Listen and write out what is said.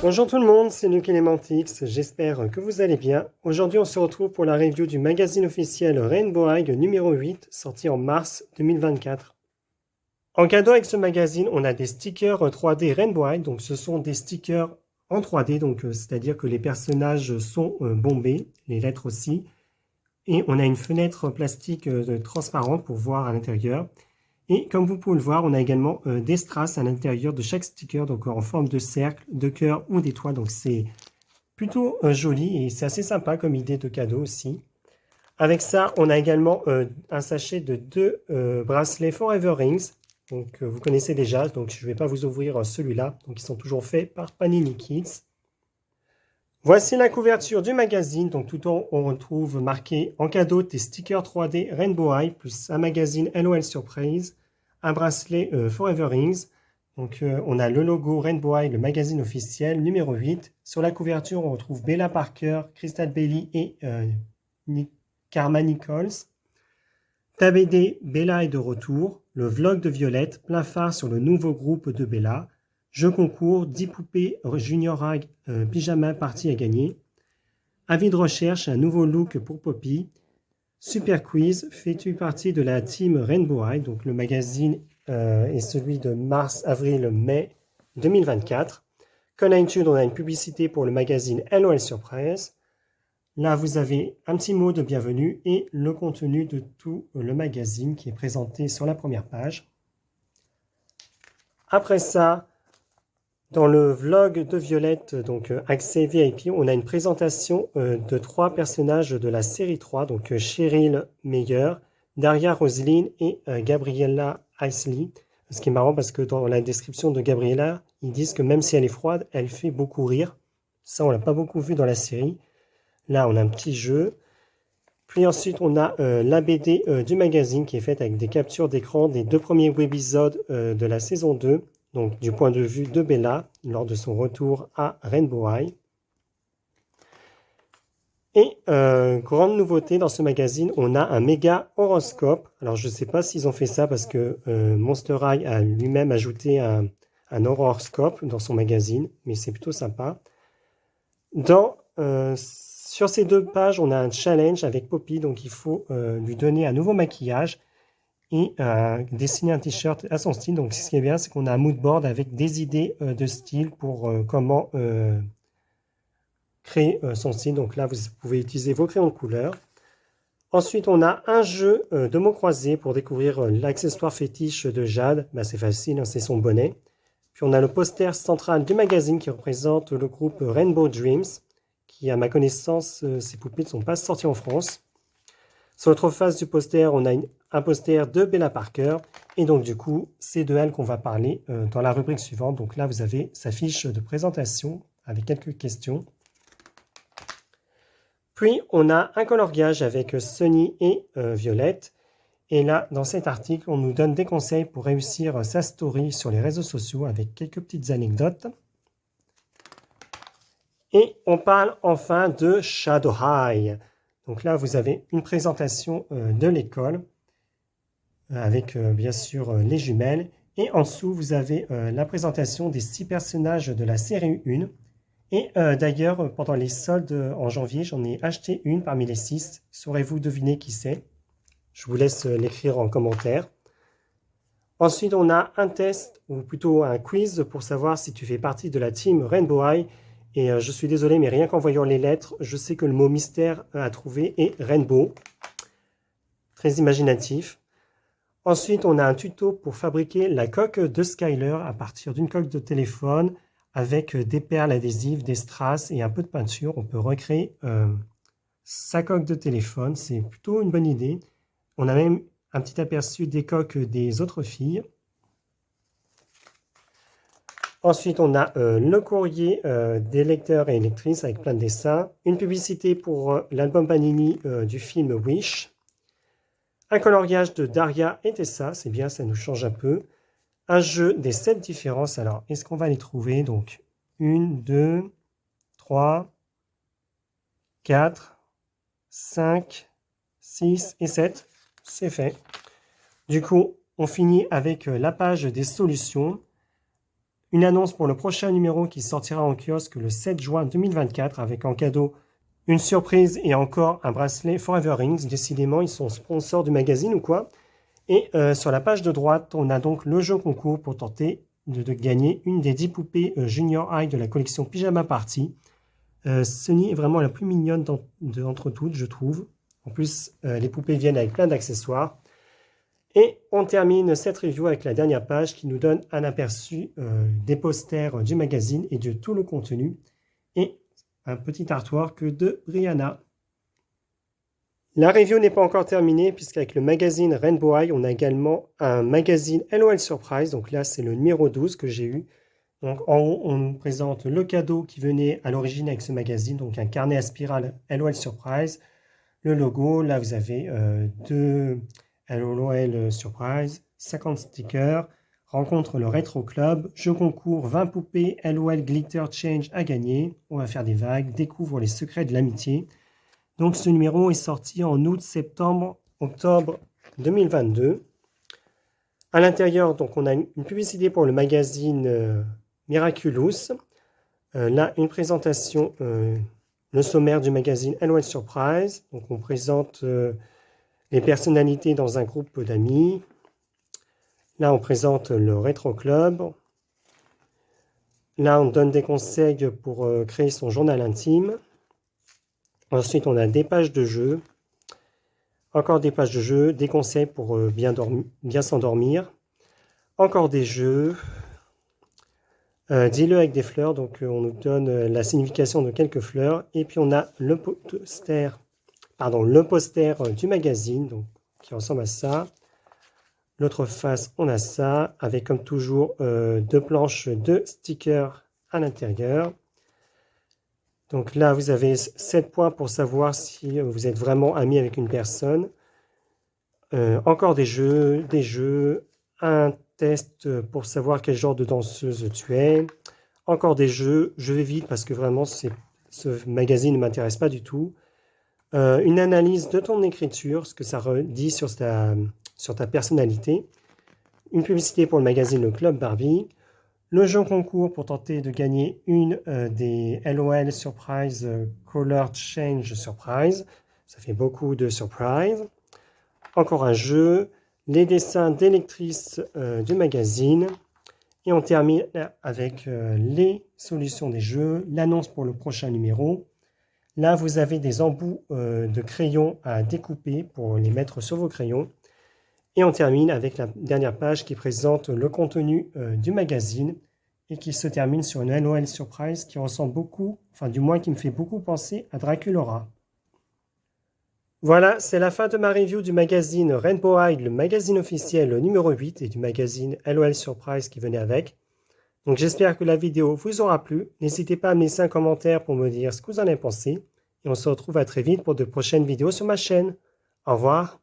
Bonjour tout le monde, c'est Luc Elementix, j'espère que vous allez bien. Aujourd'hui on se retrouve pour la review du magazine officiel Rainbow High numéro 8, sorti en mars 2024. En cadeau avec ce magazine, on a des stickers 3D Rainbow High, donc ce sont des stickers en 3D, donc c'est-à-dire que les personnages sont bombés, les lettres aussi. Et on a une fenêtre plastique transparente pour voir à l'intérieur. Et comme vous pouvez le voir, on a également des strass à l'intérieur de chaque sticker, donc en forme de cercle, de cœur ou d'étoile. Donc c'est plutôt joli et c'est assez sympa comme idée de cadeau aussi. Avec ça, on a également un sachet de 2 bracelets Forever Rings. Donc vous connaissez déjà, donc je ne vais pas vous ouvrir celui-là. Donc ils sont toujours faits par Panini Kids. Voici la couverture du magazine. Donc tout en haut, on retrouve marqué en cadeau tes stickers 3D Rainbow High plus un magazine LOL Surprise, un bracelet Forever Rings. Donc on a le logo Rainbow High, le magazine officiel numéro 8. Sur la couverture, on retrouve Bella Parker, Crystal Bailey et Karma Nichols. Ta BD Bella est de retour, le vlog de Violette, plein phare sur le nouveau groupe de Bella. Jeu concours, 10 poupées Junior High pyjama party à gagner. Avis de recherche, un nouveau look pour Poppy. Super quiz, fais-tu partie de la team Rainbow High? Donc le magazine est celui de mars, avril, mai 2024. Comme d'habitude, on a une publicité pour le magazine LOL Surprise. Là, vous avez un petit mot de bienvenue et le contenu de tout le magazine qui est présenté sur la première page. Après ça, dans le vlog de Violette, donc accès VIP, on a une présentation de 3 personnages de la série 3, donc Cheryl Meyer, Daria Roslin et Gabriella Isley. Ce qui est marrant parce que dans la description de Gabriella, ils disent que même si elle est froide, elle fait beaucoup rire. Ça, on l'a pas beaucoup vu dans la série. Là, on a un petit jeu. Puis ensuite, on a la BD du magazine qui est faite avec des captures d'écran des 2 premiers webisodes de la saison 2. Donc du point de vue de Bella, lors de son retour à Rainbow High. Et grande nouveauté dans ce magazine, on a un méga horoscope. Alors je ne sais pas s'ils ont fait ça parce que Monster High a lui-même ajouté un horoscope dans son magazine, mais c'est plutôt sympa. Sur ces 2 pages, on a un challenge avec Poppy, donc il faut lui donner un nouveau maquillage et dessiner un t-shirt à son style. Donc ce qui est bien, c'est qu'on a un mood board avec des idées de style pour comment créer son style. Donc là, vous pouvez utiliser vos crayons de couleur. Ensuite, on a un jeu de mots croisés pour découvrir l'accessoire fétiche de Jade. Ben, c'est facile, hein, c'est son bonnet. Puis on a le poster central du magazine qui représente le groupe Rainbow Dreams, qui, à ma connaissance, ces poupées ne sont pas sorties en France. Sur l'autre face du poster, on a un poster de Bella Parker. Et donc, du coup, c'est de elle qu'on va parler dans la rubrique suivante. Donc là, vous avez sa fiche de présentation avec quelques questions. Puis, on a un coloriage avec Sunny et Violette. Et là, dans cet article, on nous donne des conseils pour réussir sa story sur les réseaux sociaux avec quelques petites anecdotes. Et on parle enfin de Shadow High. Donc là, vous avez une présentation de l'école avec bien sûr les jumelles. Et en dessous, vous avez la présentation des 6 personnages de la série 1. Et d'ailleurs, pendant les soldes en janvier, j'en ai acheté une parmi les 6. Saurez-vous deviner qui c'est? Je vous laisse l'écrire en commentaire. Ensuite, on a un test, ou plutôt un quiz, pour savoir si tu fais partie de la team Rainbow High. Et je suis désolé, mais rien qu'en voyant les lettres, je sais que le mot mystère à trouver est Rainbow. Très imaginatif. Ensuite, on a un tuto pour fabriquer la coque de Skyler à partir d'une coque de téléphone avec des perles adhésives, des strass et un peu de peinture. On peut recréer sa coque de téléphone. C'est plutôt une bonne idée. On a même un petit aperçu des coques des autres filles. Ensuite, on a le courrier des lecteurs et lectrices avec plein de dessins. Une publicité pour l'album Panini du film Wish. Un coloriage de Daria et Tessa, c'est bien, ça nous change un peu. Un jeu des 7 différences. Alors, est-ce qu'on va les trouver? Donc, 1, 2, 3, 4, 5, 6 et 7. C'est fait. Du coup, on finit avec la page des solutions. Une annonce pour le prochain numéro qui sortira en kiosque le 7 juin 2024 avec en cadeau une surprise et encore un bracelet Forever Rings. Décidément, ils sont sponsors du magazine ou quoi. Et sur la page de droite, on a donc le jeu concours pour tenter de gagner une des 10 poupées Junior High de la collection Pyjama Party. Sunny est vraiment la plus mignonne d'entre toutes, je trouve. En plus, les poupées viennent avec plein d'accessoires. Et on termine cette review avec la dernière page qui nous donne un aperçu des posters du magazine et de tout le contenu. Et un petit artwork de Brianna. La review n'est pas encore terminée puisqu'avec le magazine Rainbow High, on a également un magazine LOL Surprise. Donc là, c'est le numéro 12 que j'ai eu. Donc en haut, on nous présente le cadeau qui venait à l'origine avec ce magazine. Donc un carnet à spirale LOL Surprise. Le logo, là vous avez deux LOL Surprise, 50 stickers. Rencontre le Retro Club, jeu concours, 20 poupées LOL Glitter Change à gagner. On va faire des vagues, découvre les secrets de l'amitié. Donc ce numéro est sorti en août, septembre, octobre 2022. À l'intérieur, donc on a une publicité pour le magazine Miraculous. Là, une présentation, le sommaire du magazine LOL Surprise. Donc on présente les personnalités dans un groupe d'amis. Là, on présente le Retro Club. Là, on donne des conseils pour créer son journal intime. Ensuite, on a des pages de jeu. Encore des pages de jeu, des conseils pour bien s'endormir. Encore des jeux. Dis-le avec des fleurs. Donc, on nous donne la signification de quelques fleurs. Et puis, on a le poster du magazine, donc, qui ressemble à ça. L'autre face, on a ça, avec comme toujours deux planches de stickers à l'intérieur. Donc là, vous avez 7 points pour savoir si vous êtes vraiment ami avec une personne. Encore des jeux, un test pour savoir quel genre de danseuse tu es. Encore des jeux, je vais vite parce que vraiment ce magazine ne m'intéresse pas du tout. Une analyse de ton écriture, ce que ça redit sur ta personnalité. Une publicité pour le magazine Le Club Barbie. Le jeu concours pour tenter de gagner une des LOL Surprise Color Change Surprise. Ça fait beaucoup de surprises. Encore un jeu. Les dessins des lectrices du magazine. Et on termine avec les solutions des jeux. L'annonce pour le prochain numéro. Là, vous avez des embouts de crayons à découper pour les mettre sur vos crayons. Et on termine avec la dernière page qui présente le contenu du magazine et qui se termine sur une LOL Surprise qui ressemble beaucoup, enfin du moins qui me fait beaucoup penser à Draculaura. Voilà, c'est la fin de ma review du magazine Rainbow High, le magazine officiel numéro 8 et du magazine LOL Surprise qui venait avec. Donc j'espère que la vidéo vous aura plu. N'hésitez pas à me laisser un commentaire pour me dire ce que vous en avez pensé. Et on se retrouve à très vite pour de prochaines vidéos sur ma chaîne. Au revoir.